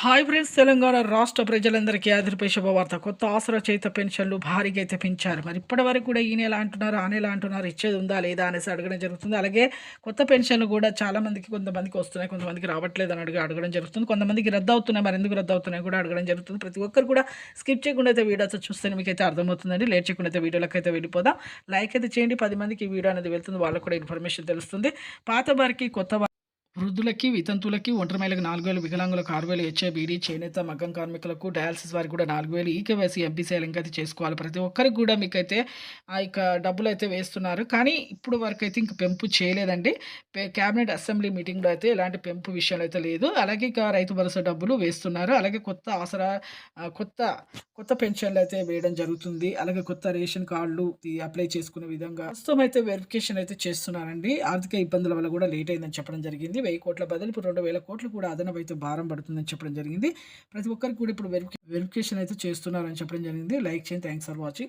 Hi friends, Telangana రాష్ట్ర ప్రజలందరికీ ఆదిరిపై శుభవార్త. కొత్త ఆసరా చేత పెన్షన్లు భారీగా అయితే పెంచారు. మరి ఇప్పటివరకు కూడా ఈ నెల అంటున్నారు, ఆ నెల అంటున్నారు, ఇచ్చేది ఉందా లేదా అనేసి అడగడం జరుగుతుంది. అలాగే కొత్త పెన్షన్లు కూడా చాలామందికి, కొంతమందికి వస్తున్నాయి, కొంతమందికి రావట్లేదు అని అడగడం జరుగుతుంది. కొంతమందికి రద్దు అవుతున్నాయి, మరి ఎందుకు రద్దు అవుతున్నాయి కూడా అడగడం జరుగుతుంది. ప్రతి ఒక్కరు కూడా స్కిప్ చేయకుండా అయితే వీడియోస్ చూస్తే మీకైతే అర్థమవుతుందండి. లేట్ చేయకుండా అయితే వీడియోలోకి అయితే వెళ్ళిపోదాం. లైక్ అయితే చేయండి, 10 మందికి ఈ వీడియో అనేది వెళ్తుంది, వాళ్ళకు కూడా ఇన్ఫర్మేషన్ తెలుస్తుంది. పాత వారికి, కొత్త వృద్ధులకి, వితంతువులకి, ఒంటరి మహిళలకు 4,000, వికలాంగులకు 6,000, హెచ్ఐ, చేనేత, మగ్గం కార్మికులకు, డయాలసిస్ వారికి కూడా 4,000, ఈకేవైసీ, ఎంపీసీ లింక్ అయితే చేసుకోవాలి. ప్రతి ఒక్కరికి కూడా మీకైతే ఆ యొక్క డబ్బులైతే వేస్తున్నారు. కానీ ఇప్పుడు వరకైతే ఇంక పెంపు చేయలేదండి. క్యాబినెట్ అసెంబ్లీ మీటింగ్‌లో అయితే ఎలాంటి పెంపు విషయాలు అయితే లేదు. అలాగే ఇక రైతు భరోసా డబ్బులు వేస్తున్నారు. అలాగే కొత్త ఆసరా కొత్త కొత్త పెన్షన్‌లయితే వేయడం జరుగుతుంది. అలాగే కొత్త రేషన్ కార్డులు అప్లై చేసుకునే విధంగా ప్రస్తుతం అయితే వెరిఫికేషన్ అయితే చేస్తున్నారండి. ఆర్థిక ఇబ్బందుల వల్ల కూడా లేట్ అయిందని చెప్పడం జరిగింది. 1000 కోట్ల బదులు ఇప్పుడు 2,000 కోట్లు కూడా అదనపు అయితే భారం పడుతుందని చెప్పడం జరిగింది. ప్రతి ఒక్కరికి కూడా ఇప్పుడు వెరిఫికేషన్ అయితే చేస్తున్నారని చెప్పడం జరిగింది. లైక్ చేయండి. Thanks for watching.